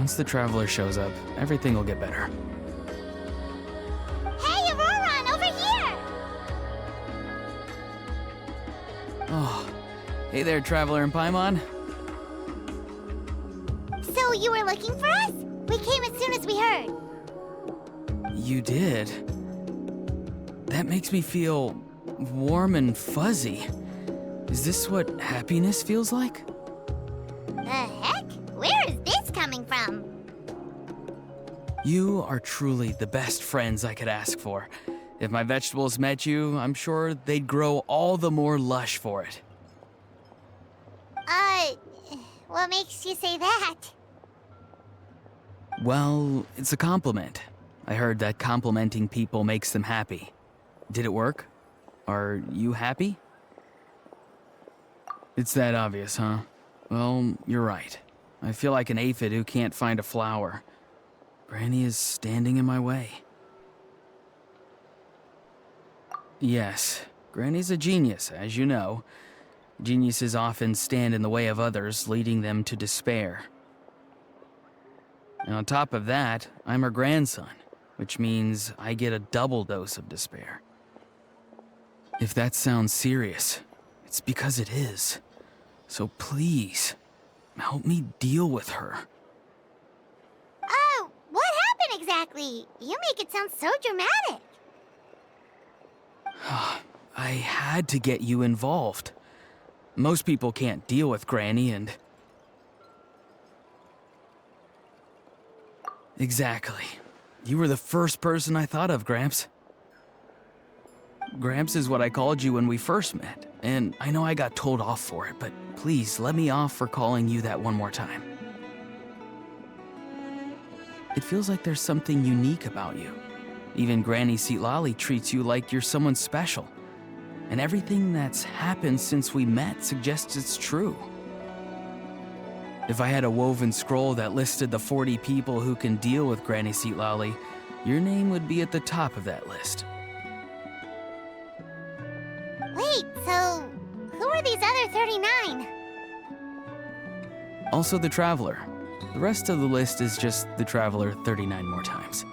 Once the traveler shows up, everything will get better. Hey, Auroron, over here! Oh, hey there, traveler in Paimon. So you were looking for us? We came as soon as we heard. You did? That makes me feel warm and fuzzy. Is this what happiness feels like? The heck? Where is this coming from? You are truly the best friends I could ask for. If my vegetables met you, I'm sure they'd grow all the more lush for it. What makes you say that? Well, it's a compliment. I heard that complimenting people makes them happy. Did it work? Are you happy? It's that obvious, huh? Well, you're right. I feel like an aphid who can't find a flower. Granny is standing in my way. Yes, Granny's a genius, as you know. Geniuses often stand in the way of others, leading them to despair. And on top of that, I'm her grandson, which means I get a double dose of despair. If that sounds serious, it's because it is. So please, help me deal with her. Oh, what happened exactly? You make it sound so dramatic. I had to get you involved. Most people can't deal with Granny and... Exactly. You were the first person I thought of, Gramps. Gramps is what I called you when we first met, and I know I got told off for it, but please let me off for calling you that one more time. It feels like there's something unique about you. Even Granny Seatlali treats you like you're someone special. And everything that's happened since we met suggests it's true. If I had a woven scroll that listed the 40 people who can deal with Granny Seatlali, your name would be at the top of that list. Wait, so who are these other 39? Also the Traveler. The rest of the list is just the Traveler 39 more times.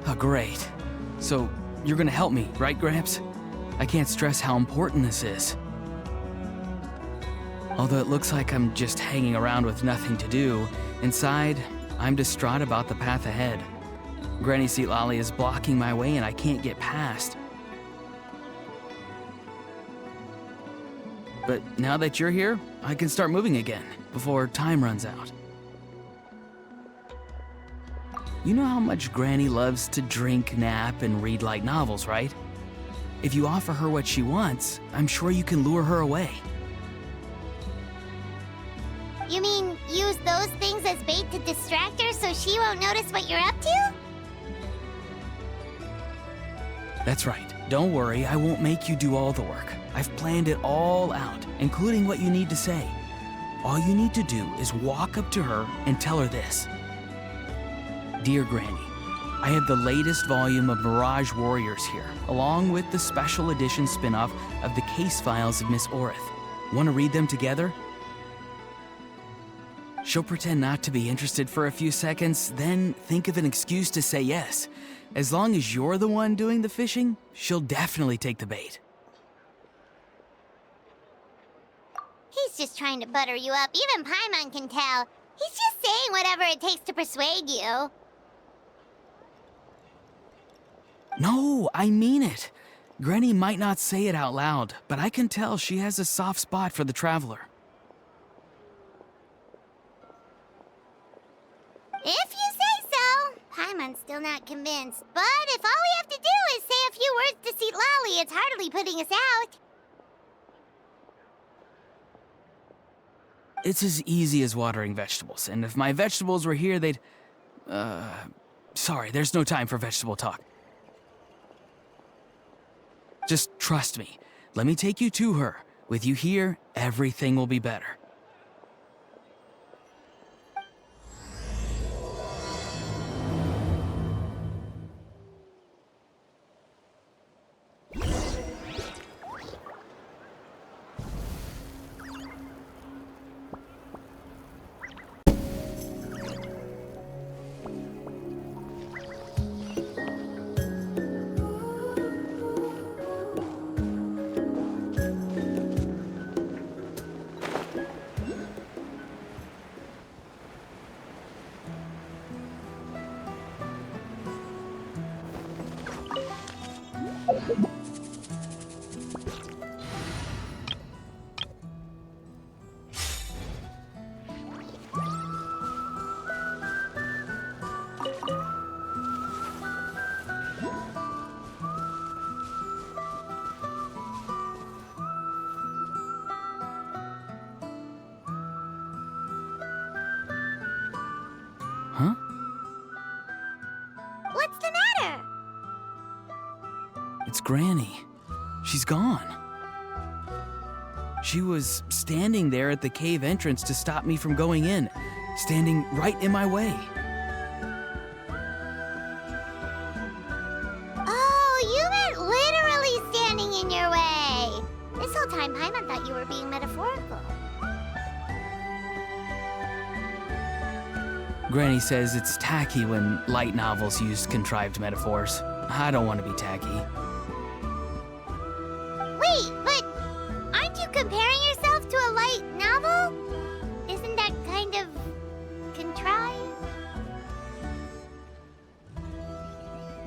Oh, great. So, you're gonna help me, right, Gramps? I can't stress how important this is. Although it looks like I'm just hanging around with nothing to do, inside, I'm distraught about the path ahead. Granny Seatlali is blocking my way and I can't get past. But now that you're here, I can start moving again, before time runs out. You know how much Granny loves to drink, nap, and read light novels, right? If you offer her what she wants, I'm sure you can lure her away. You mean use those things as bait to distract her so she won't notice what you're up to? That's right. Don't worry, I won't make you do all the work. I've planned it all out, including what you need to say. All you need to do is walk up to her and tell her this. Dear Granny, I have the latest volume of Mirage Warriors here, along with the special edition spin-off of the case files of Miss Orith. Want to read them together? She'll pretend not to be interested for a few seconds, then think of an excuse to say yes. As long as you're the one doing the fishing, she'll definitely take the bait. He's just trying to butter you up. Even Paimon can tell. He's just saying whatever it takes to persuade you. No, I mean it. Granny might not say it out loud, but I can tell she has a soft spot for the Traveler. If you say so. Paimon's still not convinced. But if all we have to do is say a few words to Seatlali, it's hardly putting us out. It's as easy as watering vegetables, and if my vegetables were here, they'd... Sorry, there's no time for vegetable talk. Just trust me. Let me take you to her. With you here, everything will be better. Huh? What's the matter? It's Granny. She's gone. She was standing there at the cave entrance to stop me from going in, standing right in my way. Oh, you meant literally standing in your way. This whole time, Paimon thought you were being metaphorical. Granny says it's tacky when light novels use contrived metaphors. I don't want to be tacky. Wait, but aren't you comparing yourself to a light novel? Isn't that kind of contrived?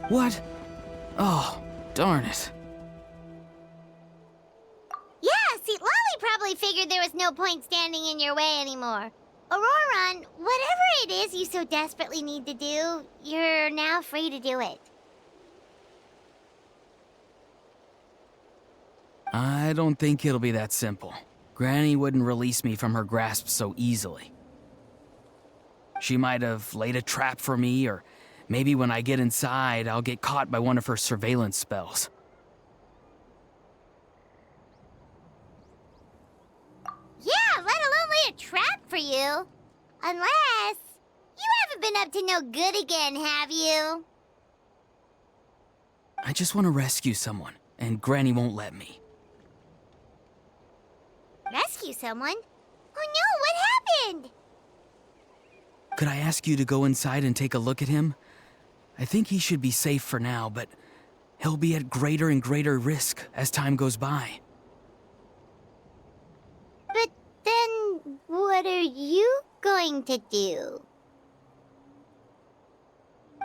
What? Oh, darn it. Yeah, see, Lolly probably figured there was no point standing in your way anymore. Auroran, whatever it is you so desperately need to do, you're now free to do it. I don't think it'll be that simple. Granny wouldn't release me from her grasp so easily. She might have laid a trap for me, or maybe when I get inside, I'll get caught by one of her surveillance spells. Yeah, let alone lay a trap for you. Unless you haven't been up to no good again, have you? I just want to rescue someone, and Granny won't let me. Rescue someone? Oh no, what happened? Could I ask you to go inside and take a look at him? I think he should be safe for now, but he'll be at greater and greater risk as time goes by. But then, what are you going to do?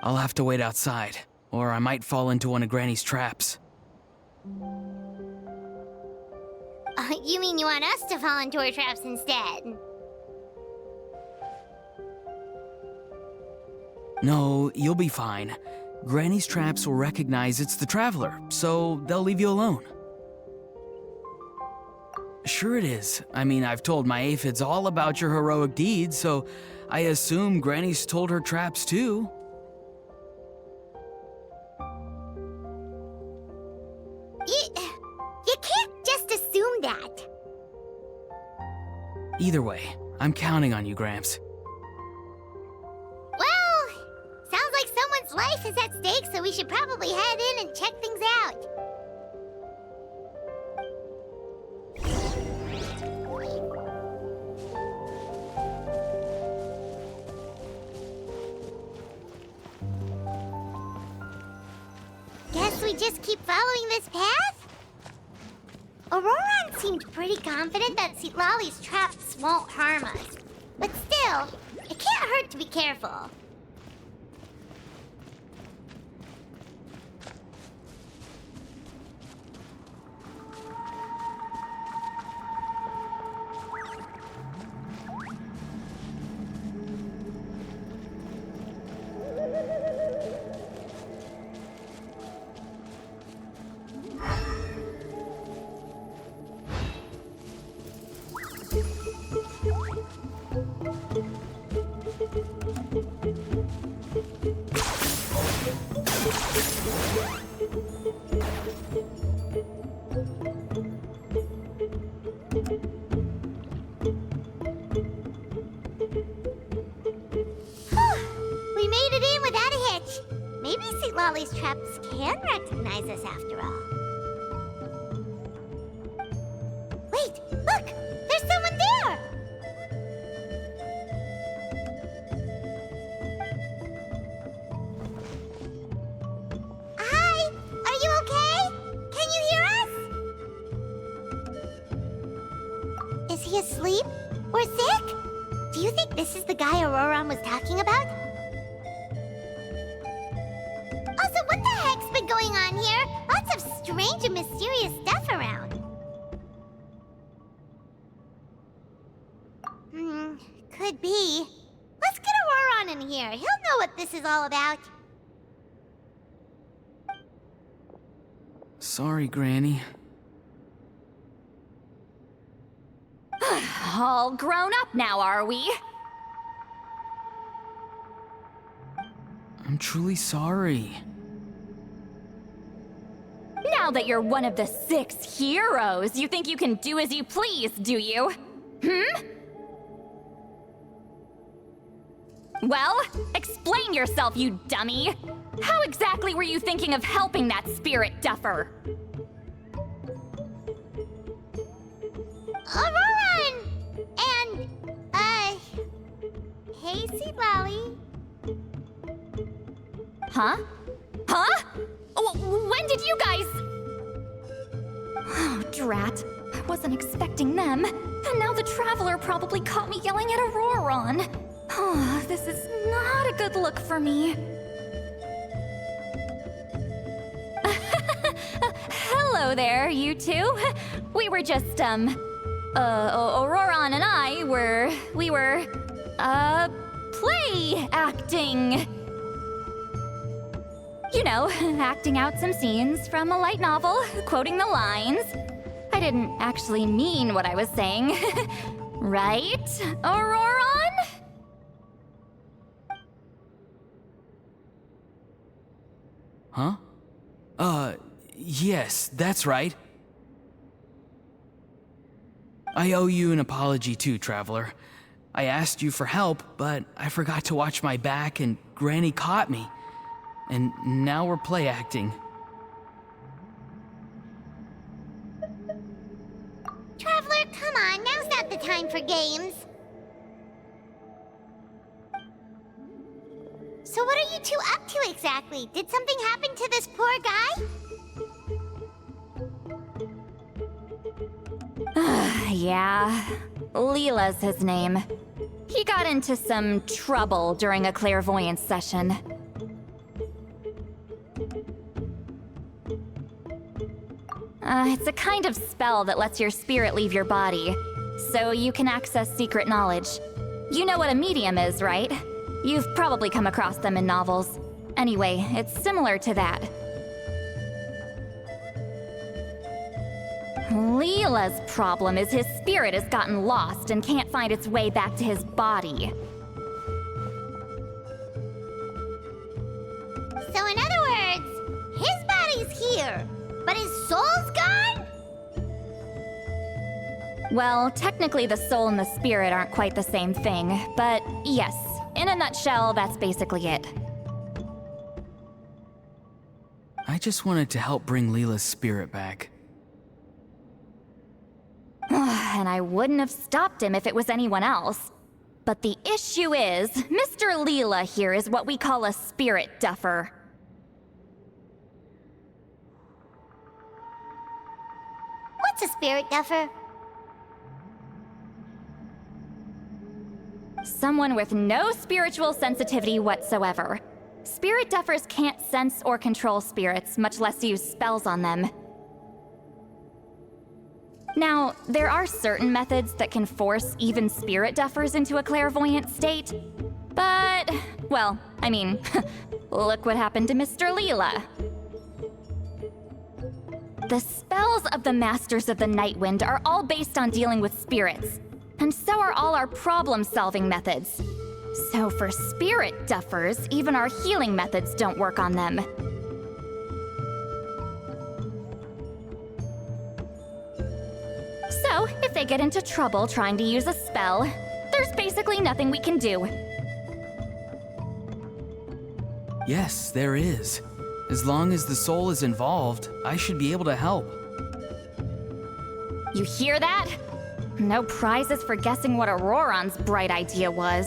I'll have to wait outside, or I might fall into one of Granny's traps. You mean you want us to fall into her traps instead? No, you'll be fine. Granny's traps will recognize it's the Traveler, so they'll leave you alone. Sure it is. I mean, I've told my aphids all about your heroic deeds, so I assume Granny's told her traps too. You can't just assume that. Either way, I'm counting on you, Gramps. Well, sounds like someone's life is at stake, so we should probably head in and check things out. Guess we just keep following this path? Auroran seemed pretty confident that Lolly's traps won't harm us. But still, it can't hurt to be careful. We made it in without a hitch. Maybe St. Lolly's traps can recognize us after all. Wait, look! There's someone there! Hi! Are you okay? Can you hear us? Is he asleep? Or sick? Do you think this is the guy Auroran was talking about? Also, what the heck's been going on here? Lots of strange and mysterious stuff around. Could be. Let's get Auroron in here. He'll know what this is all about. Sorry, Granny. All grown up now, are we? I'm truly sorry. Now that you're one of the 6 heroes, you think you can do as you please, do you? Well, explain yourself, you dummy! How exactly were you thinking of helping that spirit duffer? Auroron! And, hey, Seed Lolly. Huh? Huh? When did you guys... Oh, drat. I wasn't expecting them. And now the Traveler probably caught me yelling at Auroron. Oh, this is not a good look for me. Hello there, you two. We were just, Auroron and I we were, play acting. You know, acting out some scenes from a light novel, quoting the lines. I didn't actually mean what I was saying. Right, Auroron? Huh? Yes, that's right. I owe you an apology too, Traveler. I asked you for help, but I forgot to watch my back and Granny caught me. And now we're play acting. Traveler, come on, now's not the time for games. So what are you two up to exactly? Did something happen to this poor guy? Yeah, Leela's his name. He got into some trouble during a clairvoyance session. It's a kind of spell that lets your spirit leave your body, so you can access secret knowledge. You know what a medium is, right? You've probably come across them in novels. Anyway, it's similar to that. Leela's problem is his spirit has gotten lost and can't find its way back to his body. So in other words, his body's here, but his soul's gone? Well, technically the soul and the spirit aren't quite the same thing, but yes, in a nutshell, that's basically it. I just wanted to help bring Leela's spirit back. And I wouldn't have stopped him if it was anyone else. But the issue is, Mr. Leela here is what we call a spirit duffer. What's a spirit duffer? Someone with no spiritual sensitivity whatsoever. Spirit duffers can't sense or control spirits, much less use spells on them. Now, there are certain methods that can force even spirit duffers into a clairvoyant state, but, well, I mean, look what happened to Mr. Leela. The spells of the Masters of the Nightwind are all based on dealing with spirits, and so are all our problem-solving methods. So for spirit duffers, even our healing methods don't work on them. So, if they get into trouble trying to use a spell, there's basically nothing we can do. Yes, there is. As long as the soul is involved, I should be able to help. You hear that? No prizes for guessing what Auroron's bright idea was.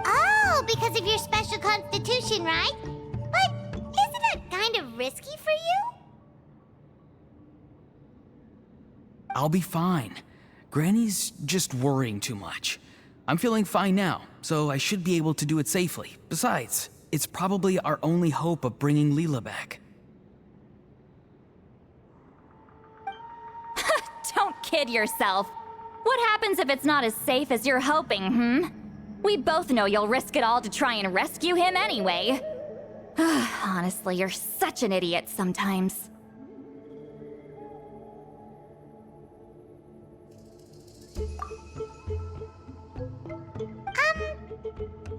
Oh, because of your special constitution, right? But isn't it kind of risky for you? I'll be fine. Granny's just worrying too much. I'm feeling fine now, so I should be able to do it safely. Besides, it's probably our only hope of bringing Leela back. Don't kid yourself. What happens if it's not as safe as you're hoping, We both know you'll risk it all to try and rescue him anyway. Honestly, you're such an idiot sometimes.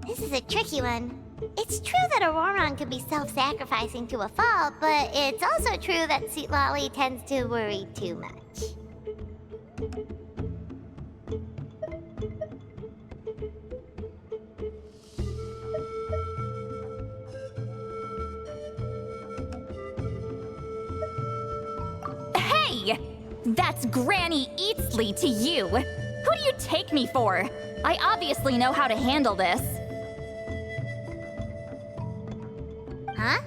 This is a tricky one. It's true that Auroron could be self-sacrificing to a fault, but it's also true that Citlali tends to worry too much. Hey! That's Granny Eatsley to you! Who do you take me for? I obviously know how to handle this. Huh?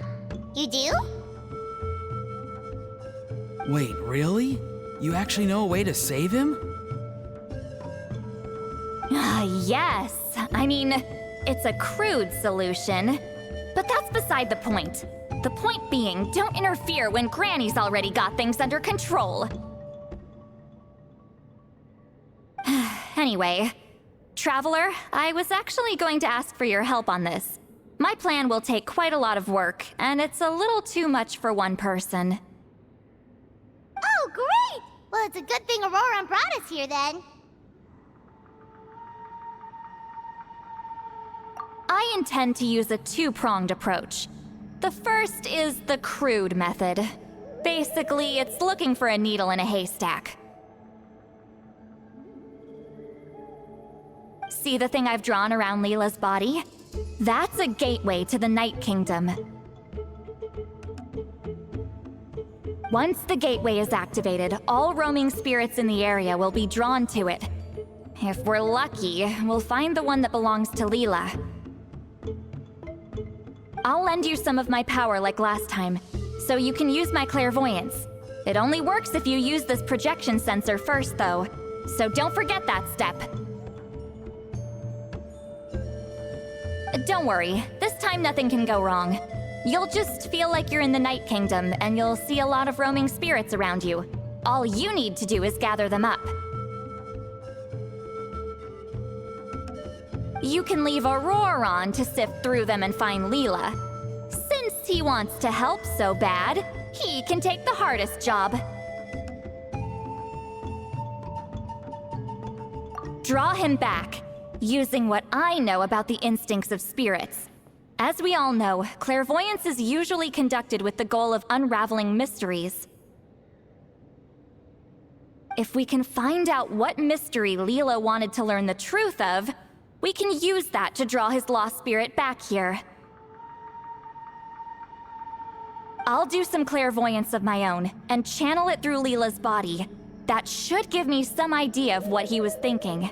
You do? Wait, really? You actually know a way to save him? Yes. I mean, it's a crude solution. But that's beside the point. The point being, don't interfere when Granny's already got things under control. Anyway, Traveler, I was actually going to ask for your help on this. My plan will take quite a lot of work, and it's a little too much for one person. Oh, great! Well, it's a good thing Auroron brought us here then. I intend to use a two-pronged approach. The first is the crude method. Basically, it's looking for a needle in a haystack. See the thing I've drawn around Leela's body? That's a gateway to the Night Kingdom. Once the gateway is activated, all roaming spirits in the area will be drawn to it. If we're lucky, we'll find the one that belongs to Leela. I'll lend you some of my power like last time, so you can use my clairvoyance. It only works if you use this projection sensor first, though, so don't forget that step. Don't worry, this time nothing can go wrong. You'll just feel like you're in the Night Kingdom, and you'll see a lot of roaming spirits around you. All you need to do is gather them up. You can leave Auroron to sift through them and find Leela. Since he wants to help so bad, he can take the hardest job. Draw him back, using what I know about the instincts of spirits. As we all know, clairvoyance is usually conducted with the goal of unraveling mysteries. If we can find out what mystery Leela wanted to learn the truth of, we can use that to draw his lost spirit back here. I'll do some clairvoyance of my own and channel it through Leela's body. That should give me some idea of what he was thinking.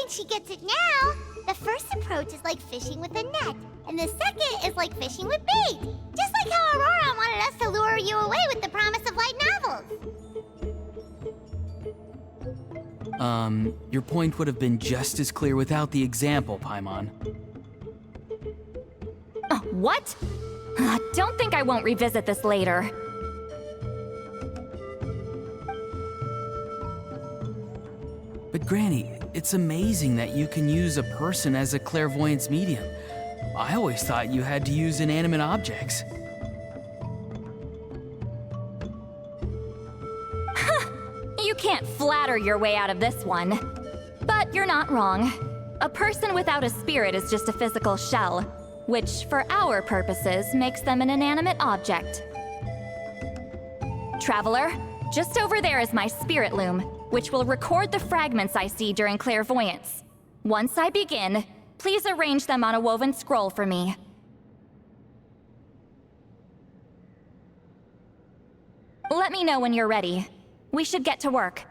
She gets it now. The first approach is like fishing with a net, and the second is like fishing with bait. Just like how Auroron wanted us to lure you away with the promise of light novels. Your point would have been just as clear without the example, Paimon. What? Don't think I won't revisit this later. But Granny, it's amazing that you can use a person as a clairvoyance medium. I always thought you had to use inanimate objects. You can't flatter your way out of this one. But you're not wrong. A person without a spirit is just a physical shell, which, for our purposes, makes them an inanimate object. Traveler, just over there is my spirit loom, which will record the fragments I see during clairvoyance. Once I begin, please arrange them on a woven scroll for me. Let me know when you're ready. We should get to work.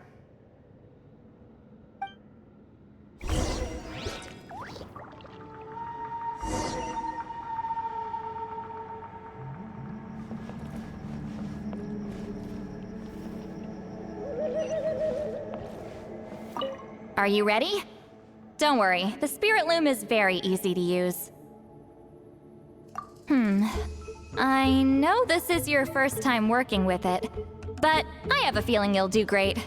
Are you ready? Don't worry, the spirit loom is very easy to use. I know this is your first time working with it, but I have a feeling you'll do great.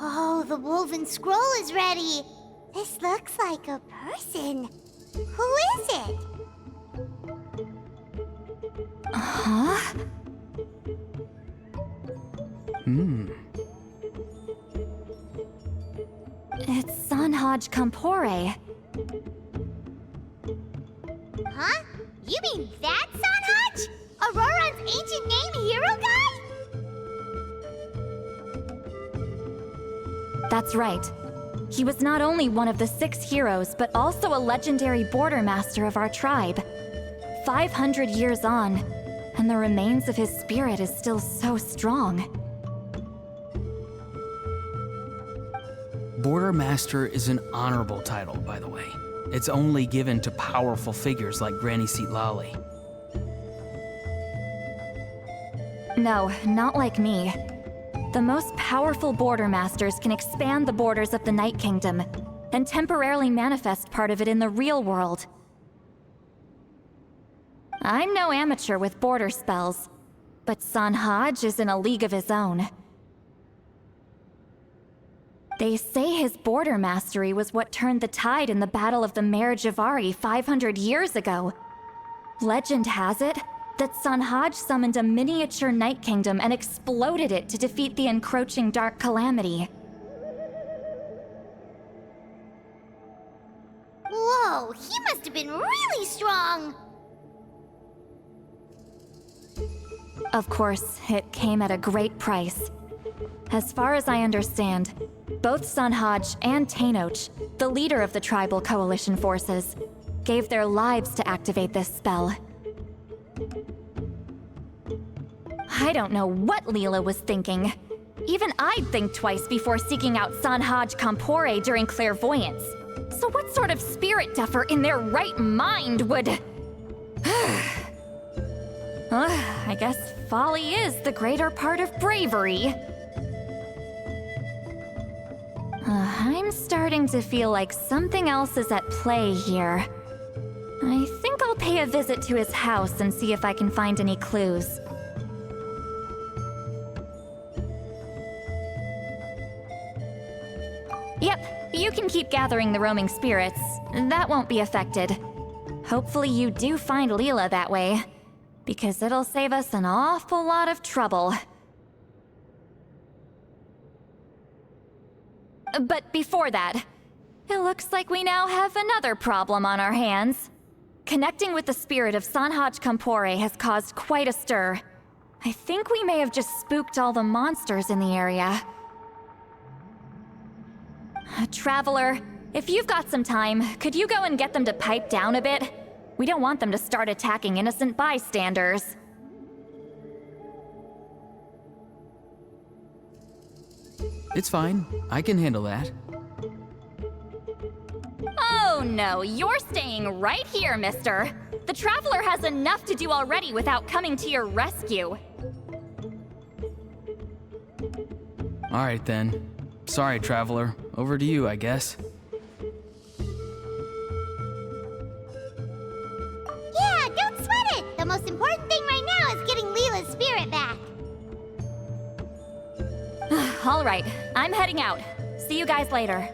Oh, the woven scroll is ready. This looks like a person. Who is it? Huh? It's Sanhaj Kampore. Huh? You mean that Sanhaj? Auroran's ancient name hero guy? That's right. He was not only one of the 6 heroes, but also a legendary border master of our tribe. 500 years on, and the remains of his spirit is still so strong. Border Master is an honorable title, by the way. It's only given to powerful figures like Granny Lali. No, not like me. The most powerful border masters can expand the borders of the Night Kingdom and temporarily manifest part of it in the real world. I'm no amateur with border spells, but Sanhaj is in a league of his own. They say his border mastery was what turned the tide in the Battle of the Merijavari 500 years ago. Legend has it that Sanhaj summoned a miniature Night Kingdom and exploded it to defeat the encroaching Dark Calamity. Whoa, he must have been really strong. Of course, it came at a great price. As far as I understand, both Sanhaj and Tainoch, the leader of the tribal coalition forces, gave their lives to activate this spell. I don't know what Leela was thinking. Even I'd think twice before seeking out Sanhaj Kampore during clairvoyance. So what sort of spirit duffer in their right mind would... I guess folly is the greater part of bravery. I'm starting to feel like something else is at play here. I think I'll pay a visit to his house and see if I can find any clues. Yep, you can keep gathering the roaming spirits. That won't be affected. Hopefully you do find Leela that way, because it'll save us an awful lot of trouble. But before that, it looks like we now have another problem on our hands. Connecting with the spirit of Sanhaj Kampore has caused quite a stir. I think we may have just spooked all the monsters in the area. Traveler, if you've got some time, could you go and get them to pipe down a bit? We don't want them to start attacking innocent bystanders. It's fine. I can handle that. Oh no, you're staying right here, mister. The Traveler has enough to do already without coming to your rescue. Alright then. Sorry, Traveler. Over to you, I guess. Yeah, don't sweat it! The most important thing right now is getting Leela's spirit back. All right, I'm heading out. See you guys later.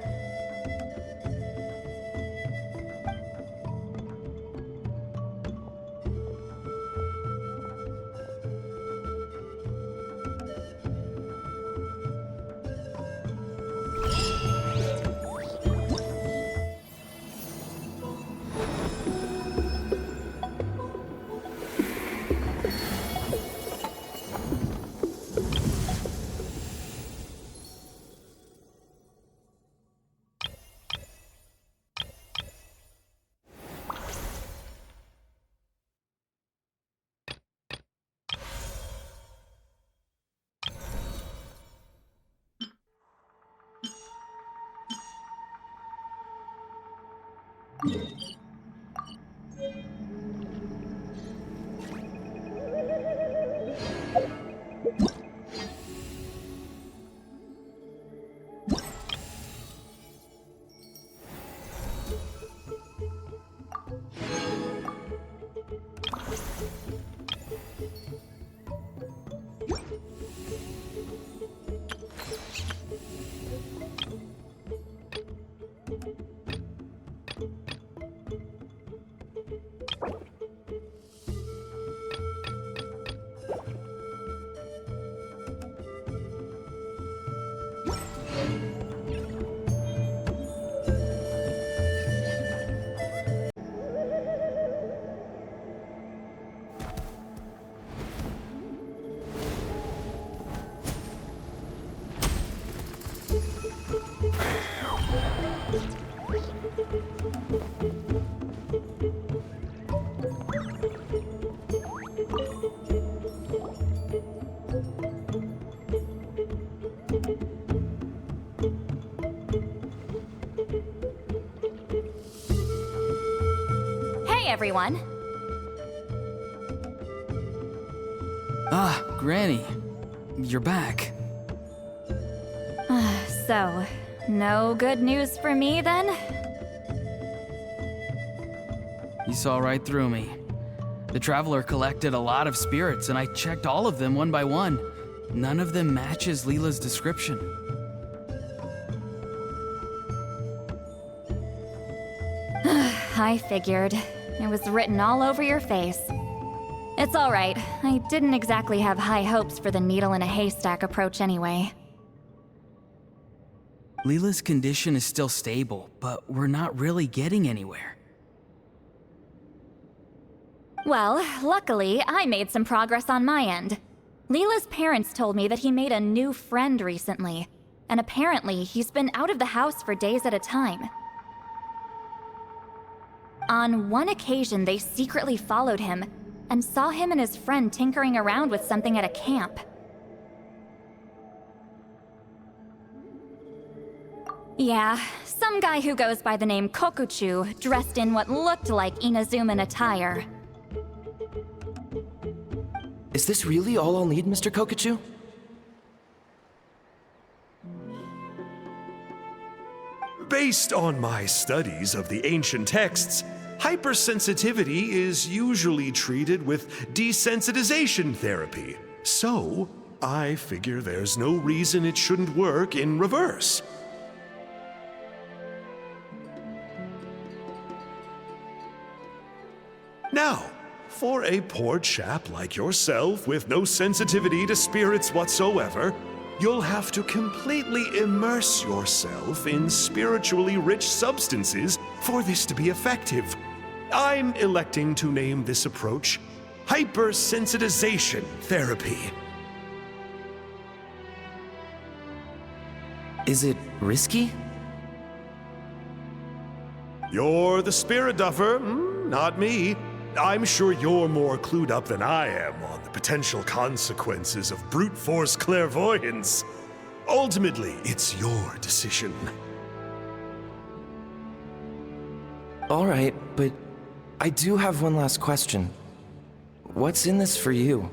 Hey, everyone. Ah, Granny. You're back. So, no good news for me then? You saw right through me. The Traveler collected a lot of spirits, and I checked all of them one by one. None of them matches Leela's description. I figured. It was written all over your face. It's all right. I didn't exactly have high hopes for the needle in a haystack approach anyway. Leela's condition is still stable, but we're not really getting anywhere. Well, luckily, I made some progress on my end. Leela's parents told me that he made a new friend recently, and apparently he's been out of the house for days at a time. On one occasion, they secretly followed him and saw him and his friend tinkering around with something at a camp. Yeah, some guy who goes by the name Kokuchu, dressed in what looked like Inazuman attire. Is this really all I'll need, Mr. Kokuchu? Based on my studies of the ancient texts, hypersensitivity is usually treated with desensitization therapy. So, I figure there's no reason it shouldn't work in reverse. Now, for a poor chap like yourself with no sensitivity to spirits whatsoever, you'll have to completely immerse yourself in spiritually rich substances for this to be effective. I'm electing to name this approach hypersensitization therapy. Is it risky? You're the spirit duffer, not me. I'm sure you're more clued up than I am on the potential consequences of brute force clairvoyance. Ultimately, it's your decision. All right, but I do have one last question. What's in this for you?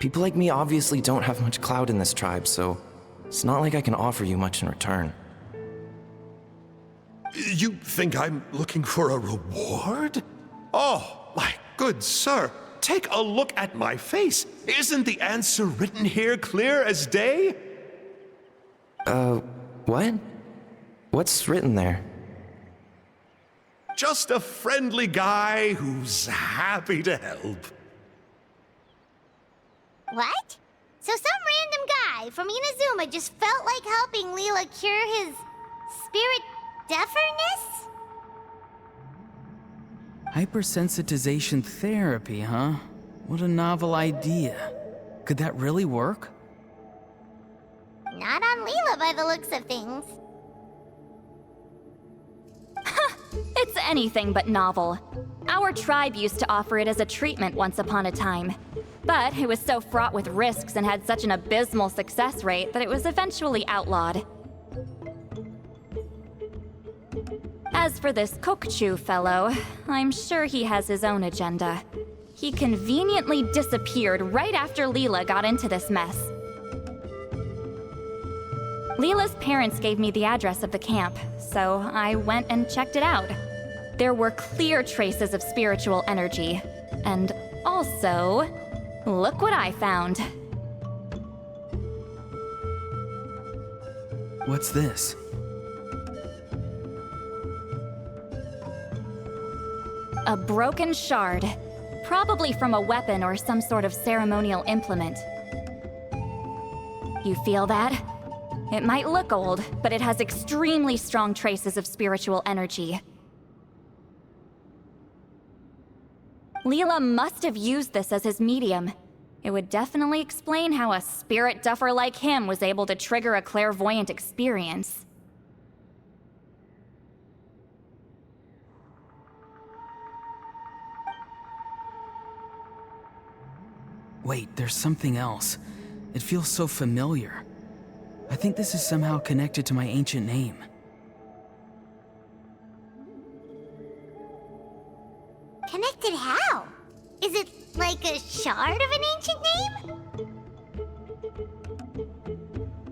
People like me obviously don't have much clout in this tribe, so it's not like I can offer you much in return. You think I'm looking for a reward? Oh, my good sir, take a look at my face. Isn't the answer written here clear as day? What? What's written there? Just a friendly guy who's happy to help. What? So some random guy from Inazuma just felt like helping Leela cure his spirit deaferness? Hypersensitization therapy, huh? What a novel idea. Could that really work? Not on Leela by the looks of things. It's anything but novel. Our tribe used to offer it as a treatment once upon a time. But it was so fraught with risks and had such an abysmal success rate that it was eventually outlawed. As for this Kokchu fellow, I'm sure he has his own agenda. He conveniently disappeared right after Leela got into this mess. Leela's parents gave me the address of the camp, so I went and checked it out. There were clear traces of spiritual energy. And also, look what I found. What's this? A broken shard. Probably from a weapon or some sort of ceremonial implement. You feel that? It might look old, but it has extremely strong traces of spiritual energy. Leela must have used this as his medium. It would definitely explain how a spirit duffer like him was able to trigger a clairvoyant experience. Wait, there's something else. It feels so familiar. I think this is somehow connected to my ancient name. Connected how? Is it like a shard of an ancient name?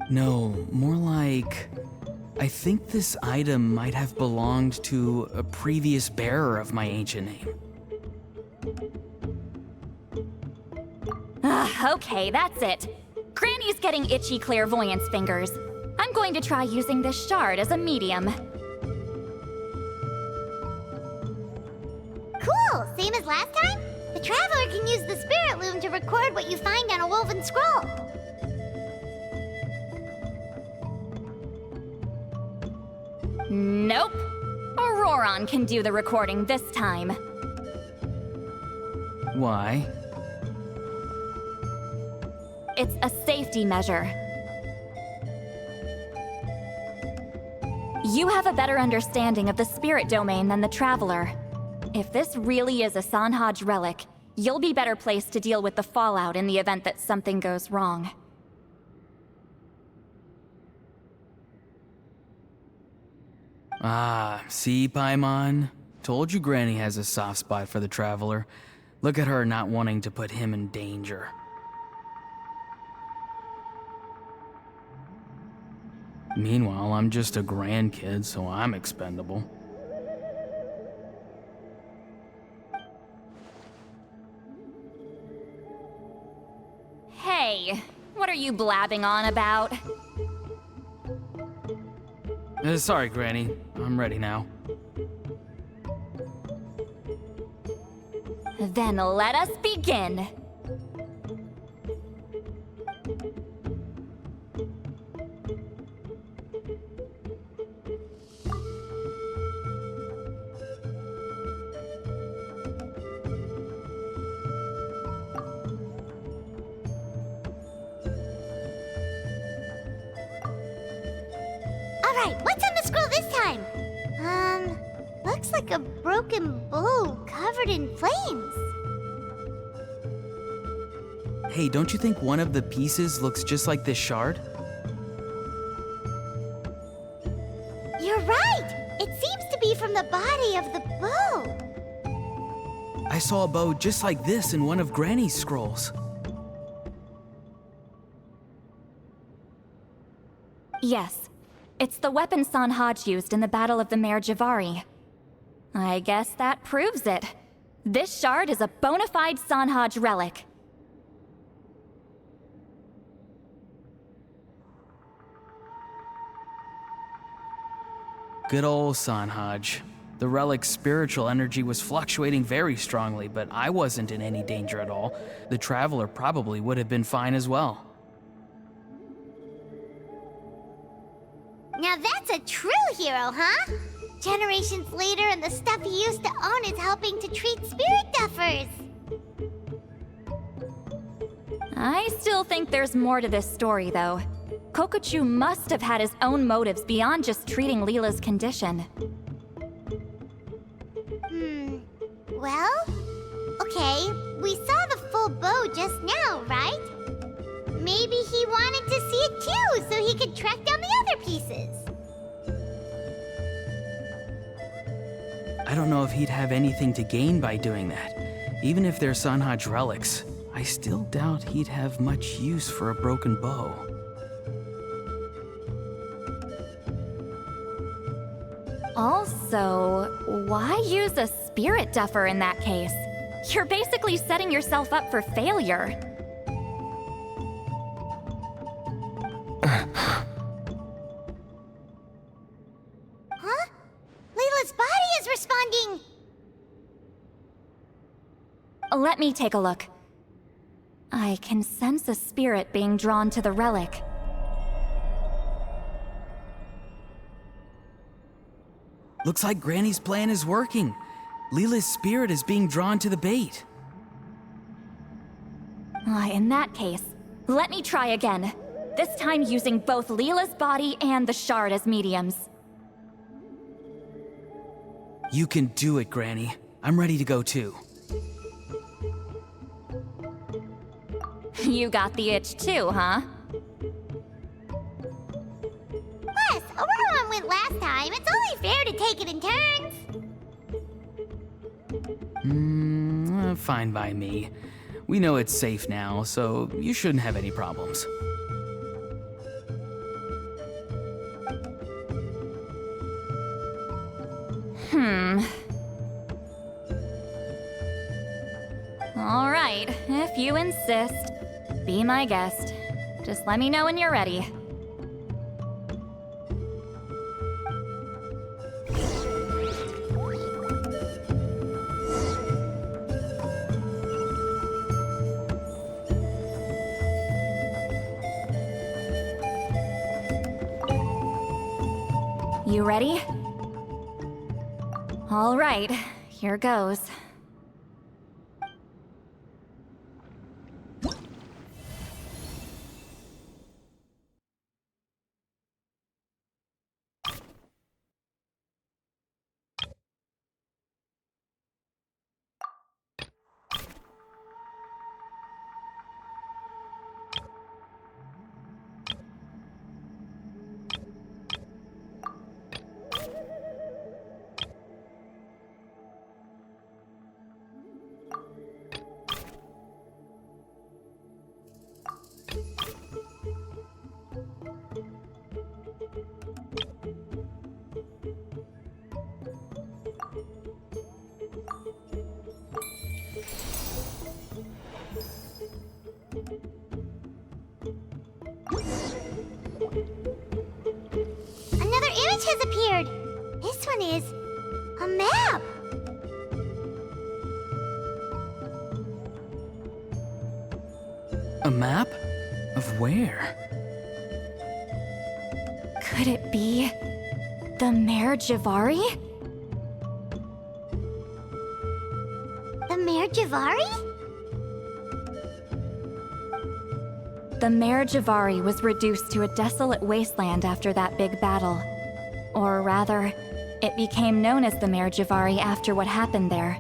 No, more like... I think this item might have belonged to a previous bearer of my ancient name. Okay, that's it. Granny's getting itchy clairvoyance fingers. I'm going to try using this shard as a medium. Cool, same as last time? The Traveler can use the Spirit Loom to record what you find on a woven scroll. Nope. Auroron can do the recording this time. Why? It's a safety measure. You have a better understanding of the spirit domain than the Traveler. If this really is a Sanhaj relic, you'll be better placed to deal with the fallout in the event that something goes wrong. Ah, see, Paimon? Told you Granny has a soft spot for the Traveler. Look at her not wanting to put him in danger. Meanwhile, I'm just a grandkid, so I'm expendable. Hey, what are you blabbing on about? Sorry, Granny. I'm ready now. Then let us begin. Alright, what's on the scroll this time? Looks like a broken bow covered in flames. Hey, don't you think one of the pieces looks just like this shard? right! It seems to be from the body of the bow. I saw a bow just like this in one of Granny's scrolls. Yes, it's the weapon Sanhaj used in the Battle of the Mare Javari. I guess that proves it. This shard is a bona fide Sanhaj relic. Good old Sanhaj. The relic's spiritual energy was fluctuating very strongly, but I wasn't in any danger at all. The Traveler probably would have been fine as well. Now that's a true hero, huh? Generations later and the stuff he used to own is helping to treat spirit duffers. I still think there's more to this story, though. Kokochu must have had his own motives beyond just treating Leela's condition. Well, okay, we saw the full bow just now, right? Maybe he wanted to see it too, so he could track down the other pieces. I don't know if he'd have anything to gain by doing that. Even if they're Sanhaj relics, I still doubt he'd have much use for a broken bow. Also, why use a spirit duffer in that case? You're basically setting yourself up for failure. Huh? Layla's body is responding! Let me take a look. I can sense a spirit being drawn to the relic. Looks like Granny's plan is working. Leela's spirit is being drawn to the bait. In that case, let me try again. This time using both Leela's body and the shard as mediums. You can do it, Granny. I'm ready to go too. You got the itch too, huh? Plus, Aurora went last time. It's only fair to take it in turns. Fine by me. We know it's safe now, so you shouldn't have any problems. All right, if you insist. Be my guest. Just let me know when you're ready. You ready? All right, here goes. Another image has appeared. This one is a map. A map? Of where? Could it be the Mare Javari? The Mare Javari? The Mare Javari was reduced to a desolate wasteland after that big battle. Or rather, it became known as the Mare Javari after what happened there.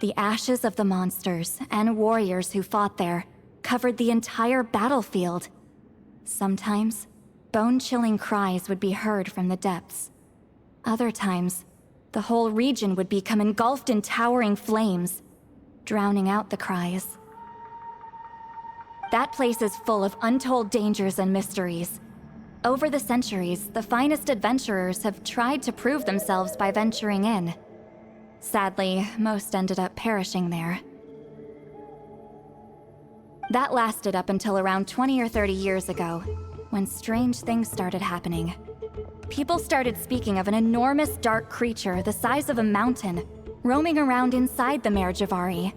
The ashes of the monsters and warriors who fought there covered the entire battlefield. Sometimes, bone-chilling cries would be heard from the depths. Other times, the whole region would become engulfed in towering flames, drowning out the cries. That place is full of untold dangers and mysteries. Over the centuries, the finest adventurers have tried to prove themselves by venturing in. Sadly, most ended up perishing there. That lasted up until around 20 or 30 years ago, when strange things started happening. People started speaking of an enormous dark creature the size of a mountain, roaming around inside the Mare Javari.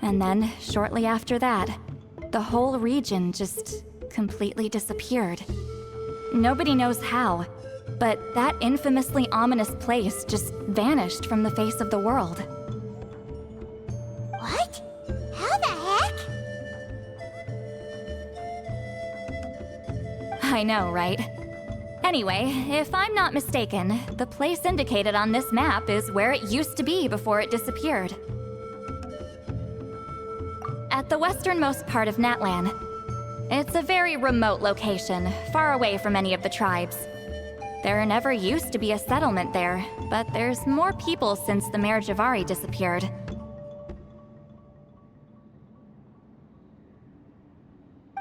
And then, shortly after that, the whole region just completely disappeared. Nobody knows how, but that infamously ominous place just vanished from the face of the world. What? How the heck? I know, right? Anyway, if I'm not mistaken, the place indicated on this map is where it used to be before it disappeared. At the westernmost part of Natlan. It's a very remote location, far away from any of the tribes. There never used to be a settlement there, but there's more people since the Mare Javari disappeared.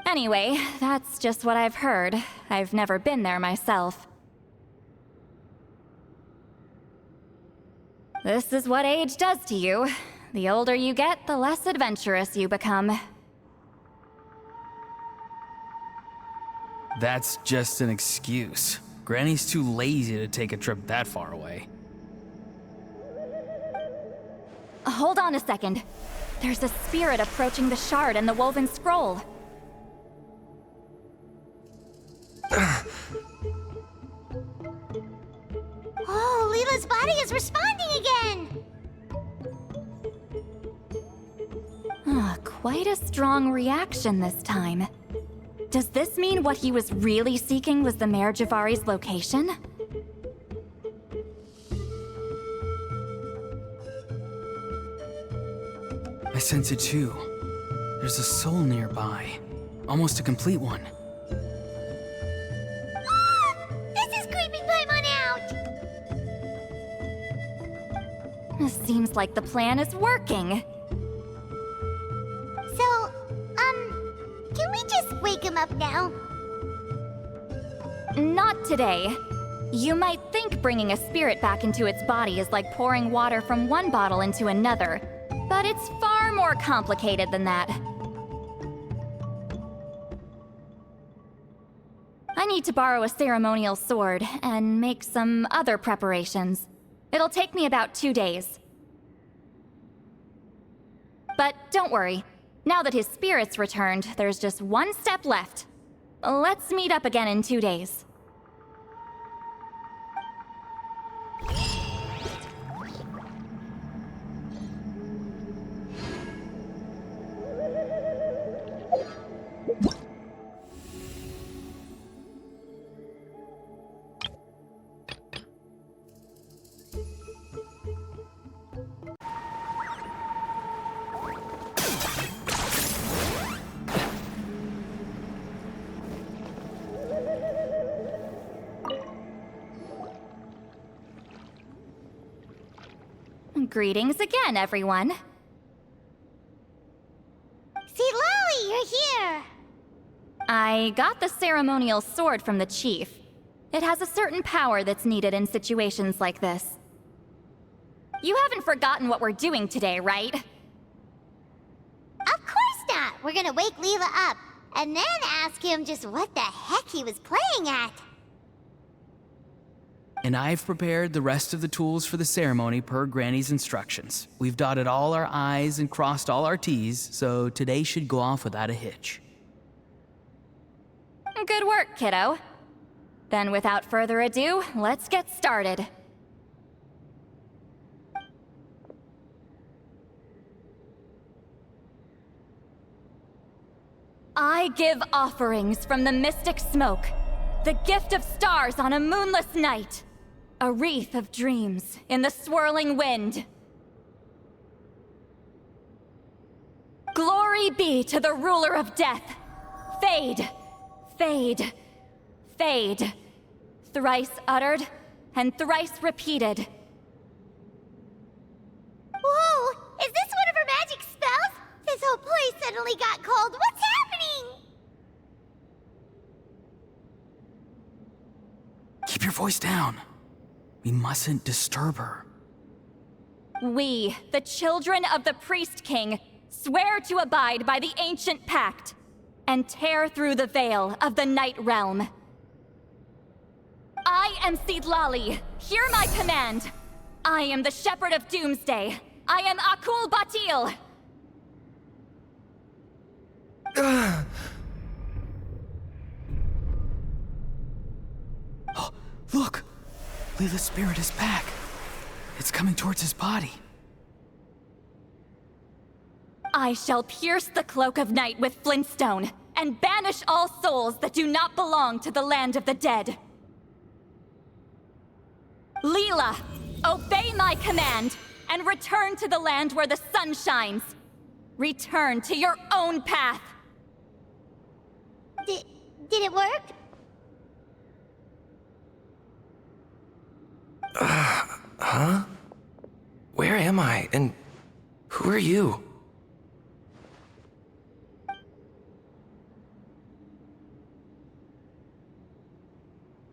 Anyway, that's just what I've heard. I've never been there myself. This is what age does to you. The older you get, the less adventurous you become. That's just an excuse. Granny's too lazy to take a trip that far away. Hold on a second. There's a spirit approaching the shard and the woven scroll. Oh, Leela's body is responding again! Quite a strong reaction this time. Does this mean what he was really seeking was the Mare Javari's location? I sense it too. There's a soul nearby. Almost a complete one. Ah! This is creeping Paimon out! Seems like the plan is working. So, can we just wake him up now? Not today. You might think bringing a spirit back into its body is like pouring water from one bottle into another, but it's far more complicated than that. I need to borrow a ceremonial sword and make some other preparations. It'll take me about 2 days. But don't worry. Now that his spirit's returned, there's just one step left. Let's meet up again in 2 days. Greetings again, everyone. See, Lolly, you're here! I got the ceremonial sword from the chief. It has a certain power that's needed in situations like this. You haven't forgotten what we're doing today, right? Of course not! We're gonna wake Leela up, and then ask him just what the heck he was playing at. And I've prepared the rest of the tools for the ceremony per Granny's instructions. We've dotted all our I's and crossed all our T's, so today should go off without a hitch. Good work, kiddo. Then without further ado, let's get started. I give offerings from the mystic smoke, the gift of stars on a moonless night, a wreath of dreams in the swirling wind. Glory Glory be to the ruler of death. Fade, fade, fade. Thrice uttered and thrice repeated. Whoa! Is this one of her magic spells? This whole place suddenly got cold. What's happening? Keep your voice down. We mustn't disturb her. We, the children of the Priest King, swear to abide by the ancient pact and tear through the veil of the Night Realm. I am Seedlali. Hear my command. I am the Shepherd of Doomsday. I am Akul Batil. Oh, look! Leela's spirit is back. It's coming towards his body. I shall pierce the cloak of night with flintstone and banish all souls that do not belong to the land of the dead. Leela, obey my command and return to the land where the sun shines. Return to your own path. Did it work? Huh? Where am I? And who are you?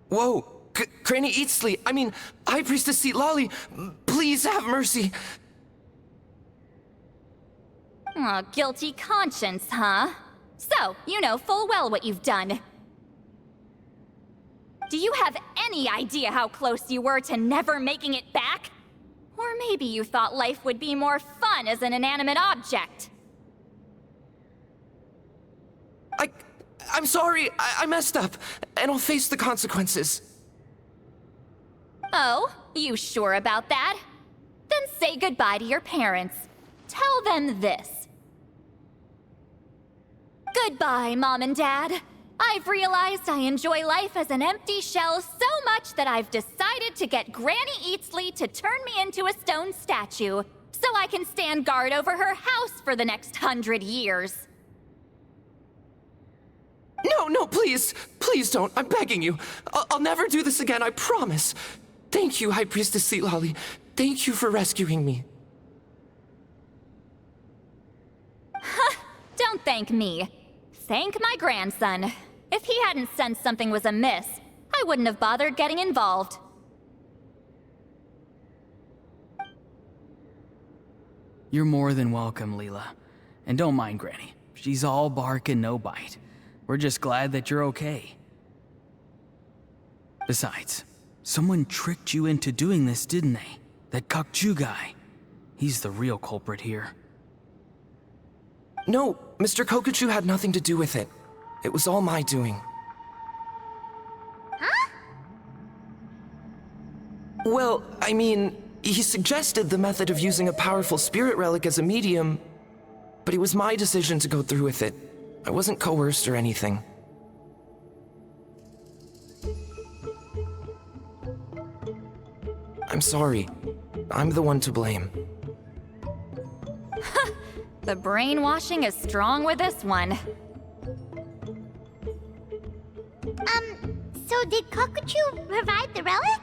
Whoa! Granny Eatsley, I mean, High Priestess Seedlali, please have mercy. Oh, guilty conscience, huh? So, you know full well what you've done. Do you have any idea how close you were to never making it back? Or maybe you thought life would be more fun as an inanimate object. I'm sorry, I messed up, and I'll face the consequences. Oh, you sure about that? Then say goodbye to your parents. Tell them this. Goodbye, Mom and Dad. I've realized I enjoy life as an empty shell so much that I've decided to get Granny Eatsley to turn me into a stone statue, so I can stand guard over her house for the next 100 years. No, please. Please don't. I'm begging you. I'll never do this again, I promise. Thank you, High Priestess Seedlali. Thank you for rescuing me. Don't thank me. Thank my grandson. If he hadn't sensed something was amiss, I wouldn't have bothered getting involved. You're more than welcome, Leela. And don't mind Granny. She's all bark and no bite. We're just glad that you're okay. Besides, someone tricked you into doing this, didn't they? That Kukju guy. He's the real culprit here. No, Mr. Kokuchu had nothing to do with it. It was all my doing. Huh? Well, I mean, he suggested the method of using a powerful spirit relic as a medium, but it was my decision to go through with it. I wasn't coerced or anything. I'm sorry. I'm the one to blame. The brainwashing is strong with this one. So did Kokuchu provide the relic?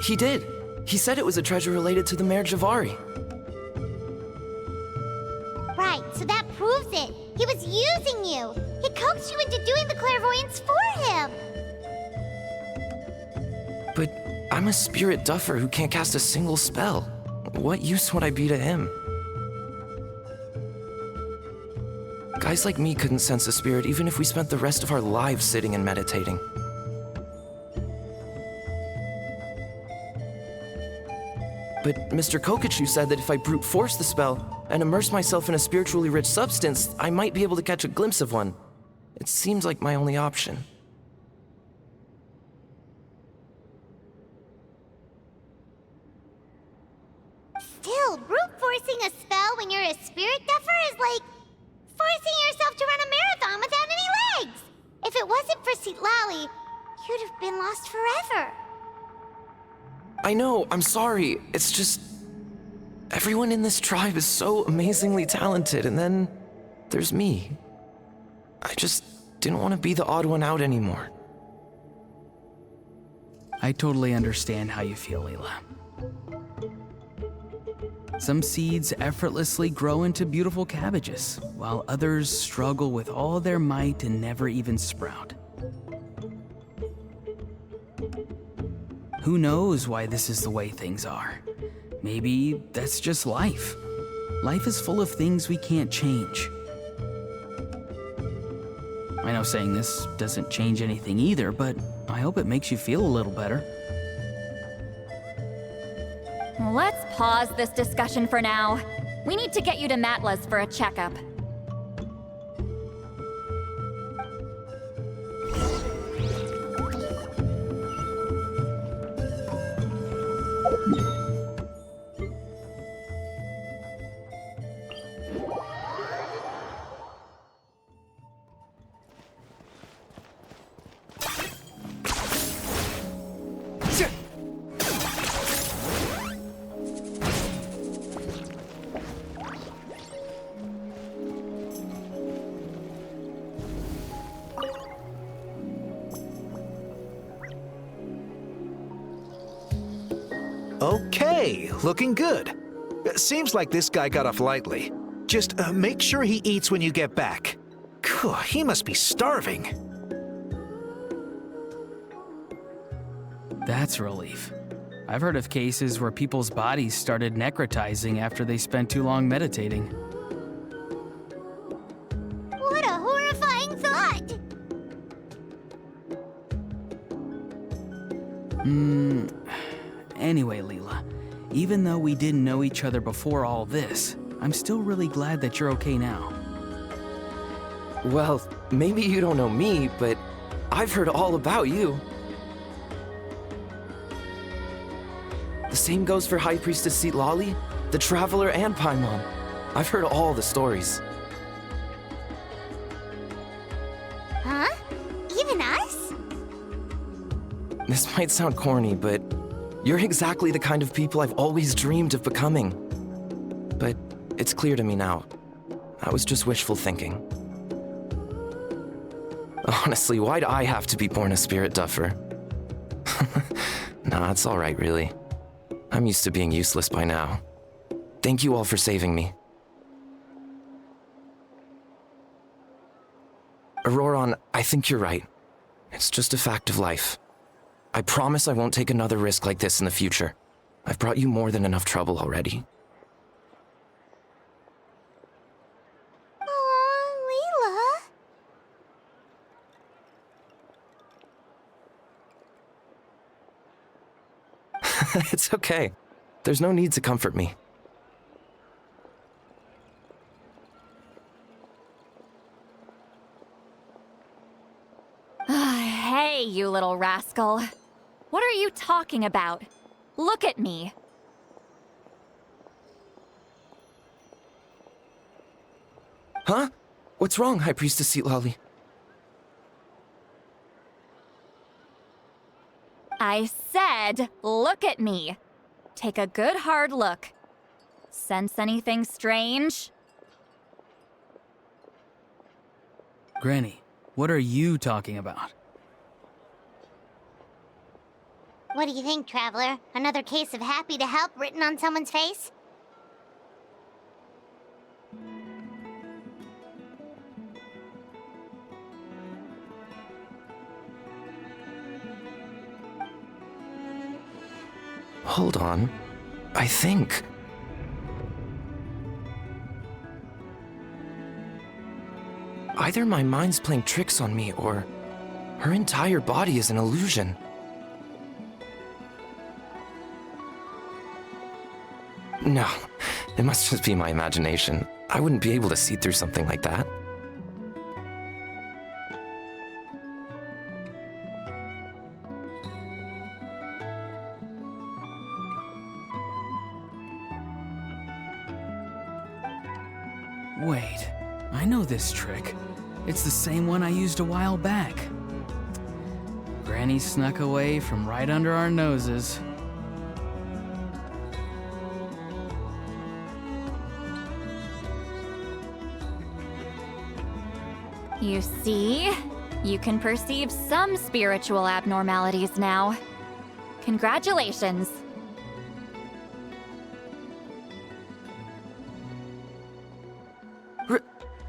He did. He said it was a treasure related to the Mare Javari. Right, so that proves it. He was using you. He coaxed you into doing the clairvoyance for him. But I'm a spirit duffer who can't cast a single spell. What use would I be to him? Guys like me couldn't sense a spirit even if we spent the rest of our lives sitting and meditating. But Mr. Kokuchu said that if I brute force the spell and immerse myself in a spiritually rich substance, I might be able to catch a glimpse of one. It seems like my only option. Still, brute forcing a spell when you're a spirit duffer is like forcing yourself to run a marathon without any legs. If it wasn't for Seedlali, you'd have been lost forever. I know, I'm sorry. It's just... Everyone in this tribe is so amazingly talented, and then there's me. I just didn't want to be the odd one out anymore. I totally understand how you feel, Leela. Some seeds effortlessly grow into beautiful cabbages, while others struggle with all their might and never even sprout. Who knows why this is the way things are? Maybe that's just life. Life is full of things we can't change. I know saying this doesn't change anything either, but I hope it makes you feel a little better. Let's pause this discussion for now. We need to get you to Matla's for a checkup. Okay, looking good. Seems like this guy got off lightly. Just make sure he eats when you get back. Phew, he must be starving. That's a relief. I've heard of cases where people's bodies started necrotizing after they spent too long meditating. What a horrifying thought! Anyway, Leela, even though we didn't know each other before all this, I'm still really glad that you're okay now. Well, maybe you don't know me, but I've heard all about you. The same goes for High Priestess Lali, the Traveler, and Paimon. I've heard all the stories. Huh? Even us? This might sound corny, but you're exactly the kind of people I've always dreamed of becoming. But it's clear to me now. I was just wishful thinking. Honestly, why'd I have to be born a spirit duffer? Nah, it's alright, really. I'm used to being useless by now. Thank you all for saving me. Auroron, I think you're right. It's just a fact of life. I promise I won't take another risk like this in the future. I've brought you more than enough trouble already. Aw, Leela. It's okay. There's no need to comfort me. Hey, you little rascal. What are you talking about? Look at me. Huh? What's wrong, High Priestess Lali? I said, look at me. Take a good hard look. Sense anything strange? Granny, what are you talking about? What do you think, Traveler? Another case of happy to help written on someone's face? Hold on. I think... either my mind's playing tricks on me, or her entire body is an illusion. No, it must just be my imagination. I wouldn't be able to see through something like that. Wait, I know this trick. It's the same one I used a while back. Granny snuck away from right under our noses. You see? You can perceive some spiritual abnormalities now. Congratulations.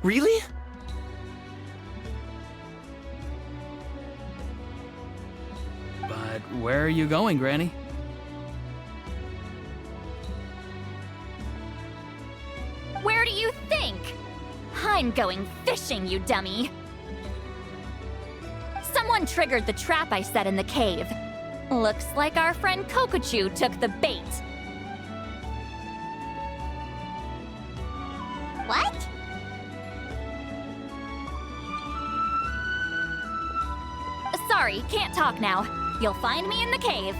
Really? But where are you going, Granny? Where do you think? I'm going fishing, you dummy. Someone triggered the trap I set in the cave. Looks like our friend Kokochu took the bait. What? Sorry, can't talk now. You'll find me in the cave.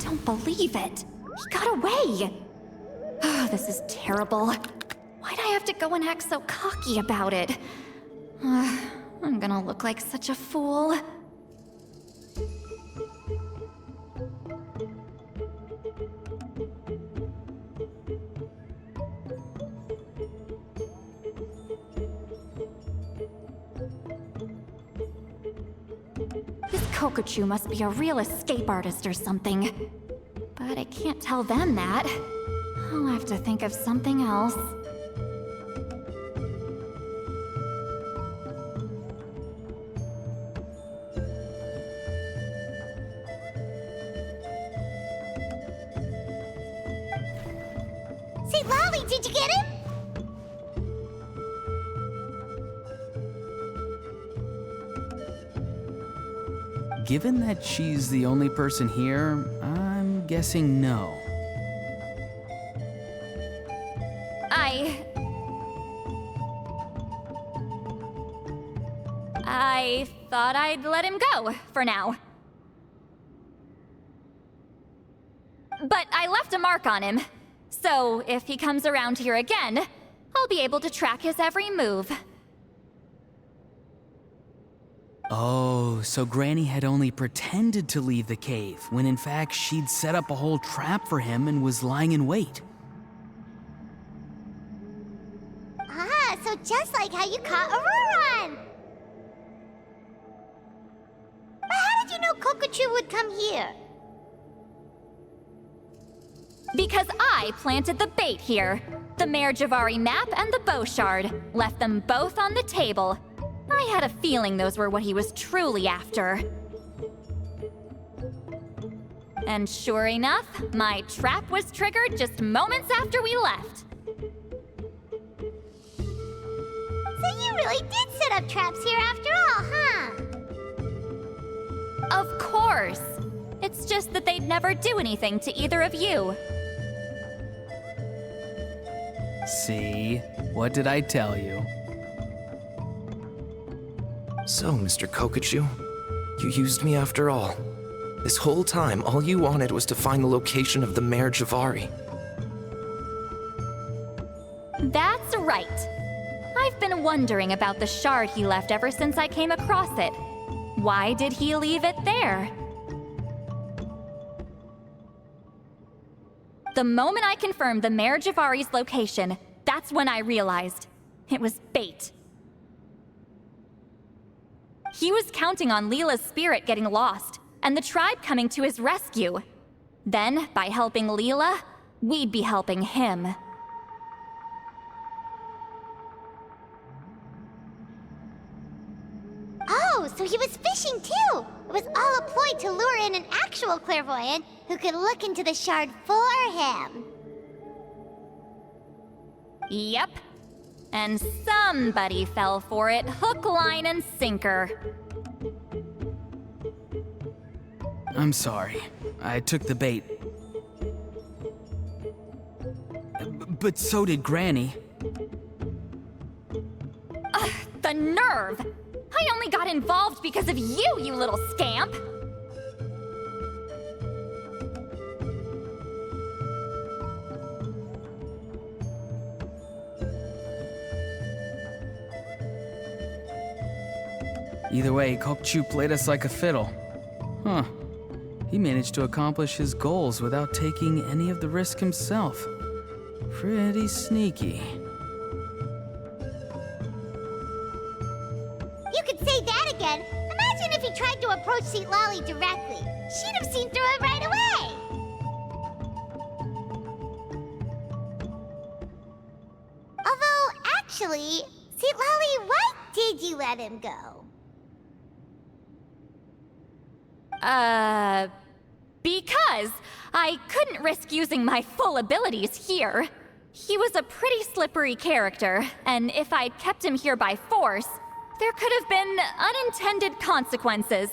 Don't believe it. He got away. Oh, this is terrible. Why'd I have to go and act so cocky about it? I'm gonna look like such a fool. This Kokochu must be a real escape artist or something. But I can't tell them that. I'll have to think of something else. Say, Lolly, did you get him? Given that she's the only person here, I'm guessing no. I thought I'd let him go, for now. But I left a mark on him, so if he comes around here again, I'll be able to track his every move. Oh, so Granny had only pretended to leave the cave, when in fact she'd set up a whole trap for him and was lying in wait. Ah, so just like how you caught Auroron! But how did you know Kokochu would come here? Because I planted the bait here. The Mare Javari map and the bow shard. Left them both on the table. I had a feeling those were what he was truly after. And sure enough, my trap was triggered just moments after we left. So you really did set up traps here after all, huh? Of course. It's just that they'd never do anything to either of you. See? What did I tell you? So, Mr. Kokochu, you used me after all. This whole time, all you wanted was to find the location of the Mare Javari. That's right. I've been wondering about the shard he left ever since I came across it. Why did he leave it there? The moment I confirmed the Mare Javari's location, that's when I realized it was bait. He was counting on Leela's spirit getting lost, and the tribe coming to his rescue. Then, by helping Leela, we'd be helping him. Oh, so he was fishing too! It was all a ploy to lure in an actual clairvoyant who could look into the shard for him. Yep. And somebody fell for it, hook, line, and sinker. I'm sorry. I took the bait. But so did Granny. Ugh, the nerve! I only got involved because of you, you little scamp! Either way, Kokchu played us like a fiddle. Huh. He managed to accomplish his goals without taking any of the risk himself. Pretty sneaky. You could say that again. Imagine if he tried to approach Lali directly. She'd have seen through it right away. Although, actually, Lali, why did you let him go? Because I couldn't risk using my full abilities here. He was a pretty slippery character, and if I'd kept him here by force, there could have been unintended consequences.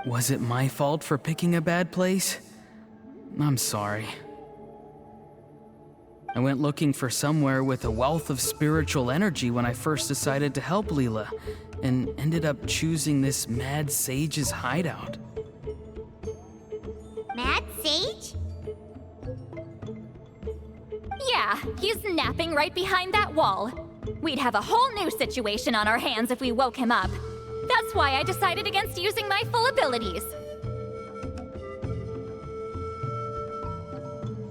Was it my fault for picking a bad place? I'm sorry. I went looking for somewhere with a wealth of spiritual energy when I first decided to help Leela, and ended up choosing this mad sage's hideout. Mad Sage? Yeah, he's napping right behind that wall. We'd have a whole new situation on our hands if we woke him up. That's why I decided against using my full abilities.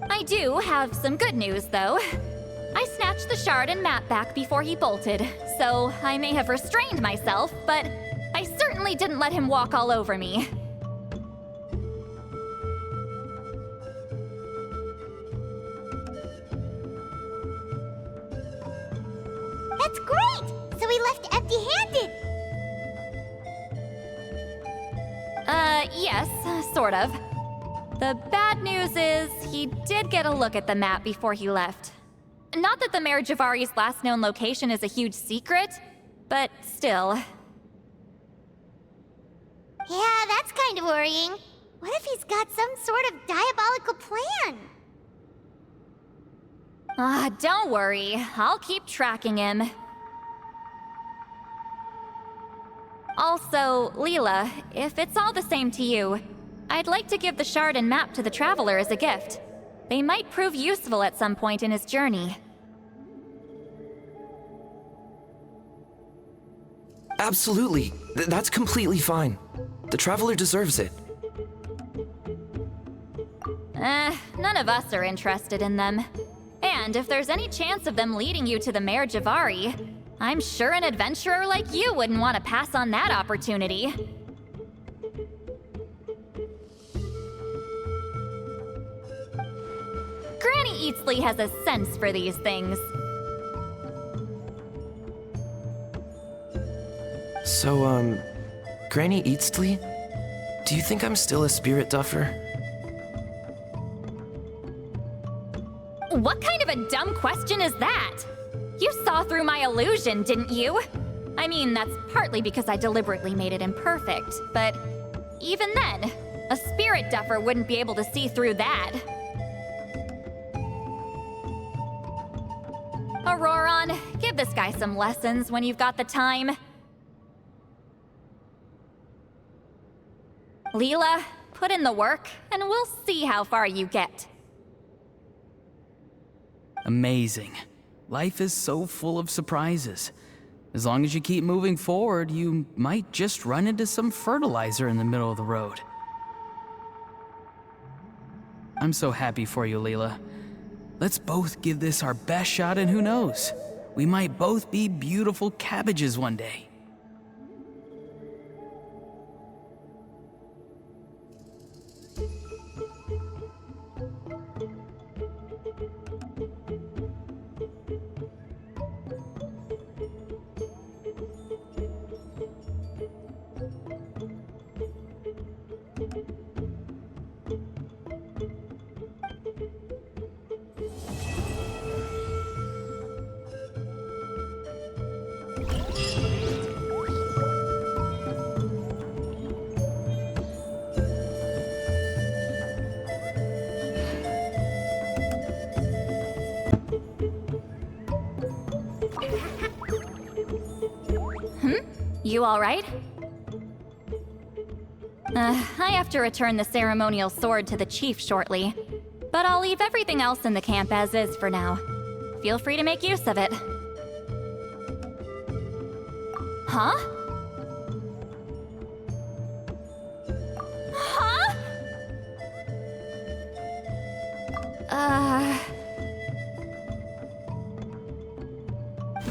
I do have some good news, though. I snatched the shard and map back before he bolted, so I may have restrained myself, but I certainly didn't let him walk all over me. That's great! So he left empty-handed! Yes, sort of. The bad news is, he did get a look at the map before he left. Not that the Mayor Javari's last known location is a huge secret, but still. Yeah, that's kind of worrying. What if he's got some sort of diabolical plan? Don't worry. I'll keep tracking him. Also, Leela, if it's all the same to you, I'd like to give the shard and map to the Traveler as a gift. They might prove useful at some point in his journey. Absolutely. That's completely fine. The Traveler deserves it. None of us are interested in them. And if there's any chance of them leading you to the Mayor Javari, I'm sure an adventurer like you wouldn't want to pass on that opportunity. Granny Eatsley has a sense for these things. So, Granny Eatsley? Do you think I'm still a spirit duffer? What kind of a dumb question is that? You saw through my illusion, didn't you? I mean, that's partly because I deliberately made it imperfect, but even then, a spirit duffer wouldn't be able to see through that. Auroron, give this guy some lessons when you've got the time. Leela, put in the work, and we'll see how far you get. Amazing. Life is so full of surprises. As long as you keep moving forward, you might just run into some fertilizer in the middle of the road. I'm so happy for you, Leela. Let's both give this our best shot, and who knows? We might both be beautiful cabbages one day. You all right? I have to return the ceremonial sword to the chief shortly, but I'll leave everything else in the camp as is for now. If feel free to make use of it. Huh? Huh?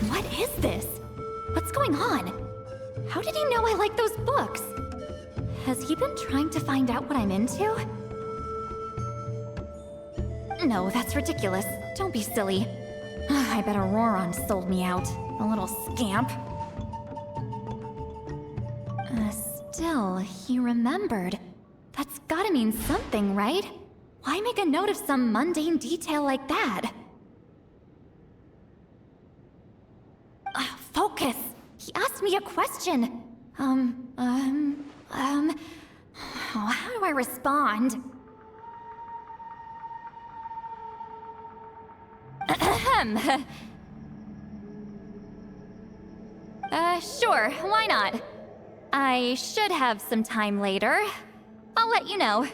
What is this? What's going on? How did he know I like those books? Has he been trying to find out what I'm into? No, that's ridiculous. Don't be silly. I bet Auroron sold me out. A little scamp. Still, he remembered. That's gotta mean something, right? Why make a note of some mundane detail like that? Focus! He asked me a question. How do I respond? Sure, why not? I should have some time later. I'll let you know.